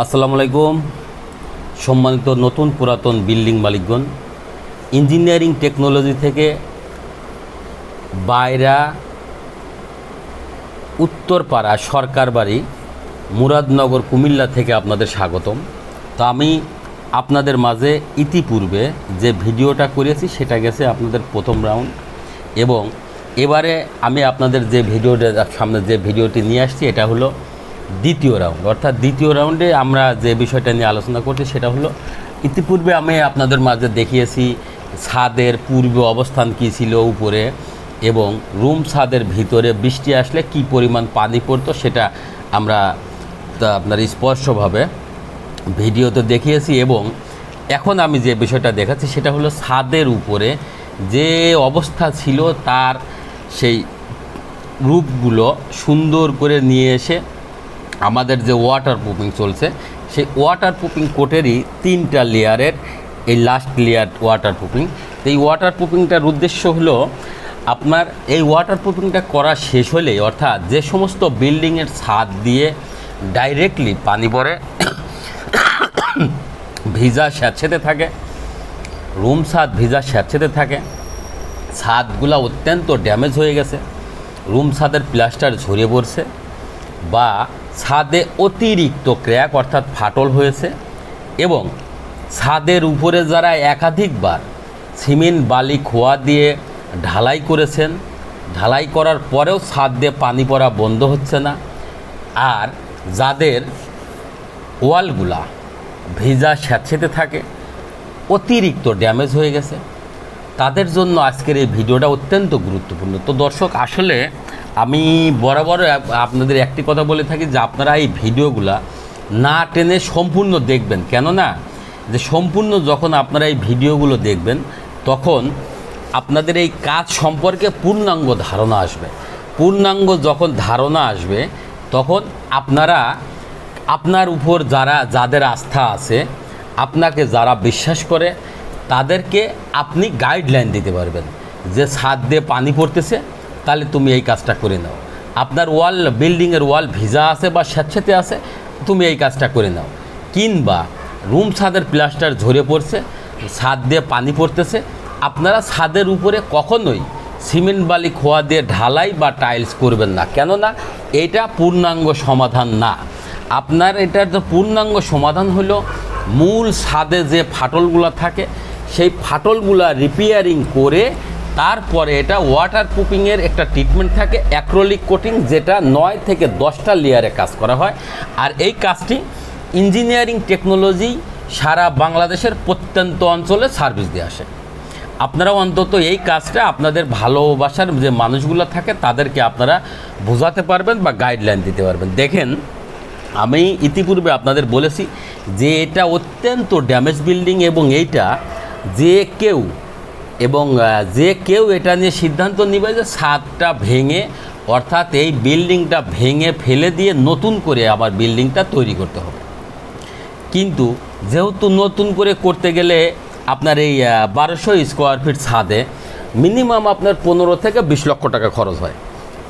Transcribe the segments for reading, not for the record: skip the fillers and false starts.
আসসালামু আলাইকুম। সম্মানিত নতুন পুরাতন বিল্ডিং মালিকগণ, ইঞ্জিনিয়ারিং টেকনোলজি থেকে বাইরা উত্তরপাড়া সরকার বাড়ি মুরাদনগর কুমিল্লা থেকে আপনাদের স্বাগতম। তো আমি আপনাদের মাঝে ইতিপূর্বে যে ভিডিওটা করেছি সেটা গেছে আপনাদের প্রথম রাউন্ড, এবং এবারে আমি আপনাদের যে ভিডিওটা সামনে যে ভিডিওটি নিয়ে আসছি এটা হলো দ্বিতীয় রাউন্ড। অর্থাৎ দ্বিতীয় রাউন্ডে আমরা যে বিষয়টা নিয়ে আলোচনা করছি সেটা হলো, ইতিপূর্বে আমি আপনাদের মাঝে দেখিয়েছি ছাদের পূর্ব অবস্থান কী ছিল উপরে, এবং রুম ছাদের ভিতরে বৃষ্টি আসলে কি পরিমাণ পানি পড়তো সেটা আমরা আপনার স্পষ্টভাবে ভিডিওতে দেখিয়েছি। এবং এখন আমি যে বিষয়টা দেখাচ্ছি সেটা হলো ছাদের উপরে যে অবস্থা ছিল তার সেই রূপগুলো সুন্দর করে নিয়ে এসে আমাদের যে ওয়াটার প্রুফিং চলছে সেই ওয়াটার প্রুফিং কোটেরই 3টা লেয়ারের এই লাস্ট লেয়ার ওয়াটার প্রুফিং। তো এই ওয়াটার প্রুফিংটার উদ্দেশ্য হলো আপনার এই ওয়াটার প্রুফিংটা করা শেষ হলেই, অর্থাৎ যে সমস্ত বিল্ডিংয়ের ছাদ দিয়ে ডাইরেক্টলি পানি পড়ে ভিজা স্যাঁতসেঁতে থাকে, রুম ছাদ ভিজা স্যাঁতসেঁতে থাকে, ছাদগুলো অত্যন্ত ড্যামেজ হয়ে গেছে, রুম ছাদের প্লাস্টার ঝরে পড়ছে, বা ছাদে অতিরিক্ত ক্র্যাক অর্থাৎ ফাটল হয়েছে, এবং ছাদের উপরে যারা একাধিকবার সিমেন্ট বালি খোয়া দিয়ে ঢালাই করেছেন, ঢালাই করার পরেও ছাদ দিয়ে পানি পড়া বন্ধ হচ্ছে না, আর যাদের ওয়ালগুলা ভিজা স্যাঁতসেঁতে থাকে, অতিরিক্ত ড্যামেজ হয়ে গেছে, তাদের জন্য আজকের এই ভিডিওটা অত্যন্ত গুরুত্বপূর্ণ। তো দর্শক, আসলে আমি বরাবর আপনাদের একটি কথা বলে থাকি যে আপনারা এই ভিডিওগুলা না টেনে সম্পূর্ণ দেখবেন। কেননা যে সম্পূর্ণ যখন আপনারা এই ভিডিওগুলো দেখবেন তখন আপনাদের এই কাজ সম্পর্কে পূর্ণাঙ্গ ধারণা আসবে। পূর্ণাঙ্গ যখন ধারণা আসবে তখন আপনারা আপনার উপর যাদের আস্থা আছে, আপনাকে যারা বিশ্বাস করে তাদেরকে আপনি গাইডলাইন দিতে পারবেন যে ছাদ দিয়ে পানি পড়তেছে, তাহলে তুমি এই কাজটা করে নাও। আপনার বিল্ডিংয়ের ওয়াল ভিজা আছে বা স্যাঁতসেঁতে আছে, তুমি এই কাজটা করে নাও। কিংবা রুম ছাদের প্লাস্টার ঝরে পড়ছে, ছাদ দিয়ে পানি পড়তেছে, আপনারা ছাদের উপরে কখনোই সিমেন্ট বালি খোয়া দিয়ে ঢালাই বা টাইলস করবেন না। কেননা এটা পূর্ণাঙ্গ সমাধান না। আপনার এটার যে পূর্ণাঙ্গ সমাধান হলো মূল ছাদে যে ফাটলগুলো থাকে সেই ফাটলগুলা রিপেয়ারিং করে তারপরে এটা ওয়াটার প্রুফিংয়ের একটা ট্রিটমেন্ট থাকে, অ্যাক্রিলিক কোটিং, যেটা 9 থেকে 10টা লেয়ারে কাজ করা হয়। আর এই কাজটি ইঞ্জিনিয়ারিং টেকনোলজি সারা বাংলাদেশের প্রত্যন্ত অঞ্চলে সার্ভিস দিয়ে আসে। আপনারা অন্তত এই কাজটা আপনাদের ভালোবাসার যে মানুষগুলো থাকে তাদেরকে আপনারা বোঝাতে পারবেন বা গাইডলাইন দিতে পারবেন। দেখেন, আমি ইতিপূর্বে আপনাদের বলেছি যে এটা অত্যন্ত ড্যামেজ বিল্ডিং, এবং এইটা যে কেউ এটা নিয়ে সিদ্ধান্ত নেবে যে ছাদটা ভেঙে, অর্থাৎ এই বিল্ডিংটা ভেঙে ফেলে দিয়ে নতুন করে আবার বিল্ডিংটা তৈরি করতে হবে। কিন্তু যেহেতু নতুন করে করতে গেলে আপনার এই 1200 স্কোয়ার ফিট ছাদে মিনিমাম আপনার 15 থেকে 20 লক্ষ টাকা খরচ হয়।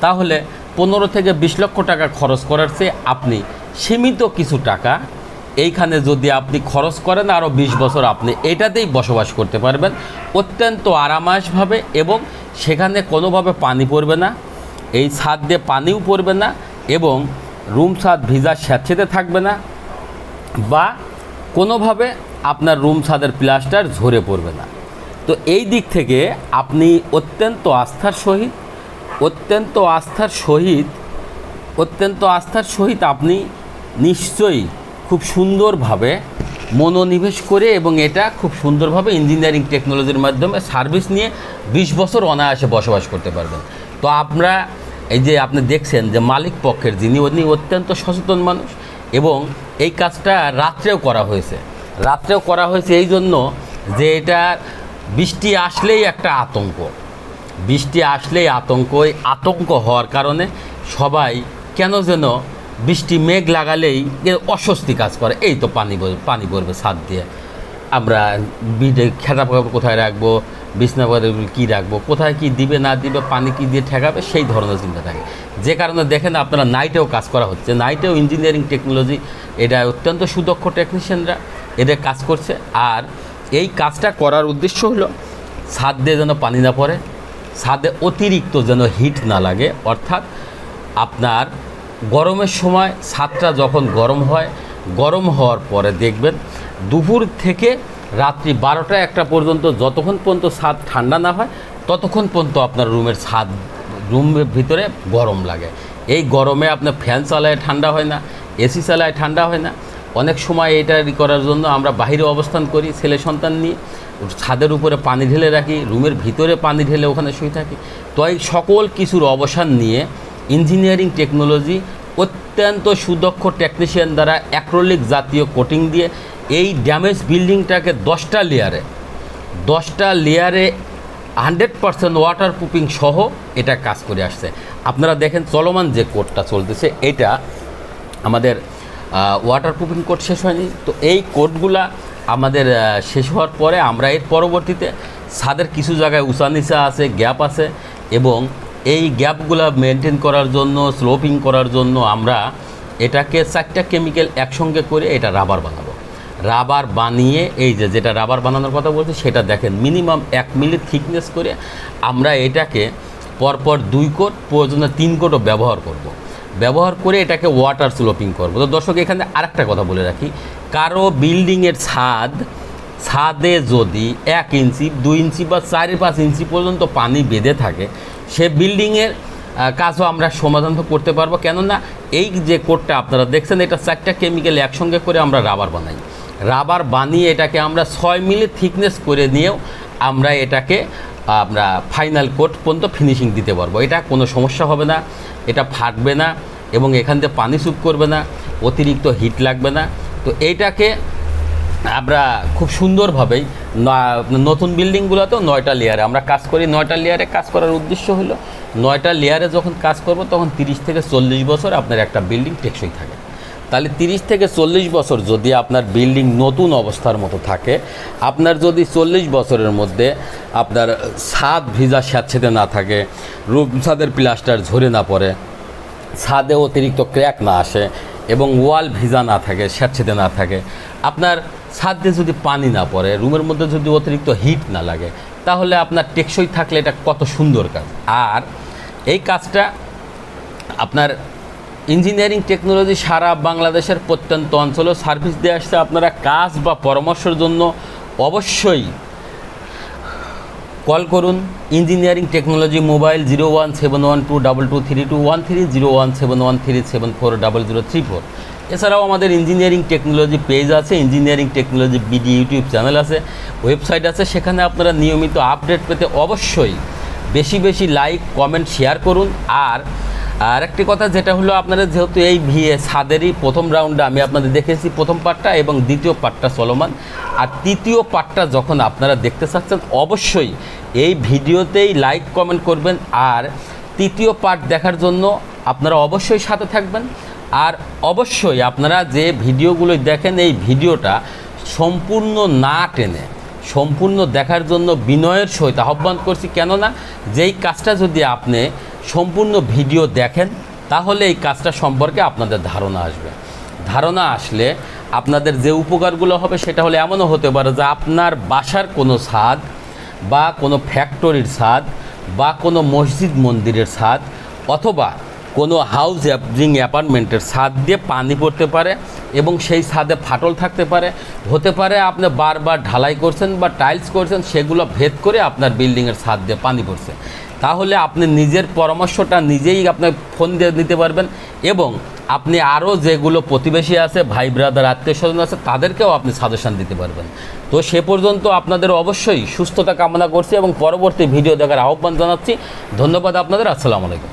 তাহলে 15 থেকে 20 লক্ষ টাকা খরচ করার চেয়ে আপনি সীমিত কিছু টাকা এইখানে যদি আপনি খরচ করেন, আরও 20 বছর আপনি এটাতেই বসবাস করতে পারবেন অত্যন্ত আরামাসভাবে, এবং সেখানে কোনোভাবে পানি পড়বে না, এই ছাদ দিয়ে পানিও পড়বে না, এবং রুম ছাদ ভিজা স্যাঁতসেঁতে থাকবে না, বা কোনোভাবে আপনার রুম ছাদের প্লাস্টার ঝরে পড়বে না। তো এই দিক থেকে আপনি অত্যন্ত আস্থার সহিত আপনি নিশ্চয়ই খুব সুন্দরভাবে মনোনিবেশ করে, এবং এটা খুব সুন্দরভাবে ইঞ্জিনিয়ারিং টেকনোলজির মাধ্যমে সার্ভিস নিয়ে 20 বছর অনায়াসে বসবাস করতে পারবেন। তো আমরা এই যে আপনি দেখছেন যে মালিক পক্ষের উনি অত্যন্ত সচেতন মানুষ, এবং এই কাজটা রাত্রেও করা হয়েছে এই জন্য যে এটা বৃষ্টি আসলেই একটা আতঙ্ক, এই আতঙ্ক হওয়ার কারণে সবাই কেন যেন বৃষ্টি মেঘ লাগালেই অস্বস্তি কাজ করে। এই তো পানি পড়বে ছাদ দিয়ে, আমরা খেটা কোথায় রাখবো, বিছনা কী রাখবো, কোথায় কি দিবে না দিবে, পানি কি দিয়ে ঠেকাবে, সেই ধরনের চিন্তা থাকে। যে কারণে দেখেন আপনারা নাইটেও কাজ করা হচ্ছে, নাইটেও ইঞ্জিনিয়ারিং টেকনোলজি এটা অত্যন্ত সুদক্ষ টেকনিশিয়ানরা এদের কাজ করছে। আর এই কাজটা করার উদ্দেশ্য হলো ছাদ দিয়ে যেন পানি না পড়ে, ছাদে অতিরিক্ত যেন হিট না লাগে, অর্থাৎ আপনার গরমের সময় ছাদটা যখন গরম হয়, গরম হওয়ার পরে দেখবেন দুপুর থেকে রাত্রি 12টা-1টা পর্যন্ত যতক্ষণ পর্যন্ত ছাদ ঠান্ডা না হয় ততক্ষণ পর্যন্ত আপনার রুমের ভিতরে গরম লাগে। এই গরমে আপনার ফ্যান চালায় ঠান্ডা হয় না, এসি চালায় ঠান্ডা হয় না। অনেক সময় এটা করার জন্য আমরা বাইরে অবস্থান করি ছেলে সন্তান নিয়ে, ছাদের উপরে পানি ঢেলে রাখি, রুমের ভিতরে পানি ঢেলে ওখানে শুয়ে থাকি। তো এই সকল কিছুর অবসান নিয়ে ইঞ্জিনিয়ারিং টেকনোলজি অত্যন্ত সুদক্ষ টেকনিশিয়ান দ্বারা অ্যাক্রিলিক জাতীয় কোটিং দিয়ে এই ড্যামেজ বিল্ডিংটাকে 10টা লেয়ারে 100% ওয়াটার প্রুফিং সহ এটা কাজ করে আসছে। আপনারা দেখেন চলমান যে কোডটা চলতেছে এটা আমাদের ওয়াটার প্রুফিং কোড শেষ হয়নি। তো এই কোডগুলা আমাদের শেষ হওয়ার পরে আমরা এর পরবর্তীতে ছাদের কিছু জায়গায় উঁচা নিচা আছে, গ্যাপ আছে, এবং এই গ্যাপগুলা মেনটেন করার জন্য, স্লোপিং করার জন্য আমরা এটাকে 4টা কেমিক্যাল একসঙ্গে করে এটা রাবার বানাবো। রাবার বানিয়ে এই যেটা রাবার বানানোর কথা বলছি সেটা দেখেন মিনিমাম 1 মিলি থিকনেস করে আমরা এটাকে পরপর 2 কোট, প্রয়োজনে 3 কোটও ব্যবহার করে এটাকে ওয়াটার স্লোপিং করব। তো দর্শক এখানে আরেকটা কথা বলে রাখি, কারো বিল্ডিংয়ের ছাদে যদি 1 ইঞ্চি 2 ইঞ্চি বা 4-5 ইঞ্চি পর্যন্ত পানি বেঁধে থাকে, সে বিল্ডিংয়ের কাজও আমরা সমাধান করতে পারবো। কেননা এই যে কোডটা আপনারা দেখছেন এটা 4টা কেমিক্যাল একসঙ্গে করে আমরা রাবার বানাই। রাবার বানিয়ে এটাকে আমরা 6 মিলি থিকনেস করে নিয়েও আমরা এটাকে আমরা ফাইনাল কোট পর্যন্ত ফিনিশিং দিতে পারবো। এটা কোনো সমস্যা হবে না, এটা ফাটবে না এবং এখান থেকে পানি স্যুপ করবে না, অতিরিক্ত হিট লাগবে না। তো এইটাকে আমরা খুব সুন্দরভাবেই নতুন বিল্ডিংগুলোতেও 9টা লেয়ারে আমরা কাজ করি। 9টা লেয়ারে কাজ করার উদ্দেশ্য হলো 9টা লেয়ারে যখন কাজ করব তখন 30 থেকে 40 বছর আপনার একটা বিল্ডিং টেকসই থাকে। তাহলে 30 থেকে 40 বছর যদি আপনার বিল্ডিং নতুন অবস্থার মতো থাকে, আপনার যদি 40 বছরের মধ্যে আপনার ছাদ ভিজা স্যাঁতসেঁতে না থাকে, ছাদের প্লাস্টার ঝরে না পড়ে, ছাদে অতিরিক্ত ক্র্যাক না আসে এবং ওয়াল ভিজা না থাকে, স্যাঁতসেঁতে না থাকে, আপনার ছাদে যদি পানি না পড়ে, রুমের মধ্যে যদি অতিরিক্ত হিট না লাগে, তাহলে আপনার টেকসই থাকলে এটা কত সুন্দর কাজ। আর এই কাজটা আপনার ইঞ্জিনিয়ারিং টেকনোলজি সারা বাংলাদেশের প্রত্যন্ত অঞ্চলেও সার্ভিস দিয়ে আসছে। আপনারা কাজ বা পরামর্শের জন্য অবশ্যই কল করুন ইঞ্জিনিয়ারিং টেকনোলজি মোবাইল 01712223213, 01713740034। এছাড়াও আমাদের ইঞ্জিনিয়ারিং টেকনোলজি পেজ আছে, engineering technology BD YouTube channel আছে, ওয়েবসাইট আছে, সেখানে আপনারা নিয়মিত আপডেট পেতে অবশ্যই বেশি লাইক, কমেন্ট, শেয়ার করুন। আর একটি কথা যেটা হলো, আপনারা যেহেতু এই ছাদেরই প্রথম রাউন্ডে আমি আপনাদের দেখেছি প্রথম পার্টটা এবং দ্বিতীয় পার্টটা চলমান, আর তৃতীয় পার্টটা যখন আপনারা দেখতে চাচ্ছেন অবশ্যই এই ভিডিওতেই লাইক কমেন্ট করবেন। আর তৃতীয় পার্ট দেখার জন্য আপনারা অবশ্যই সাথে থাকবেন। আর অবশ্যই আপনারা যে ভিডিওগুলো দেখেন এই ভিডিওটা সম্পূর্ণ না টেনে সম্পূর্ণ দেখার জন্য বিনয়ের সহিত আহ্বান করছি। কেননা যেই কাজটা যদি আপনি সম্পূর্ণ ভিডিও দেখেন তাহলে এই কাজটা সম্পর্কে আপনাদের ধারণা আসলে আপনাদের যে উপকারগুলো হবে সেটা হলে এমনও হতে পারে যে আপনার বাসার কোনো ছাদ বা কোনো ফ্যাক্টরির ছাদ বা কোনো মসজিদ মন্দিরের ছাদ অথবা কোনো হাউজিং অ্যাপার্টমেন্টের ছাদ দিয়ে পানি পড়তে পারে এবং সেই ছাদে ফাটল থাকতে পারে, হতে পারে আপনি বারবার ঢালাই করছেন বা টাইলস করছেন, সেগুলো ভেদ করে আপনার বিল্ডিংয়ের ছাদ দিয়ে পানি পড়ছে। তাহলে আপনি নিজের পরামর্শটা নিজেই আপনার ফোন দিয়ে নিতে পারবেন এবং আপনি আরও যেগুলো প্রতিবেশী আছে, ভাই ব্রাদার, আত্মীয় স্বজন আছে, তাদেরকেও আপনি সাজেশান দিতে পারবেন। তো সে পর্যন্ত আপনাদের অবশ্যই সুস্থতা কামনা করছি এবং পরবর্তী ভিডিও দেখার আহ্বান জানাচ্ছি। ধন্যবাদ আপনাদের। আসসালামু আলাইকুম।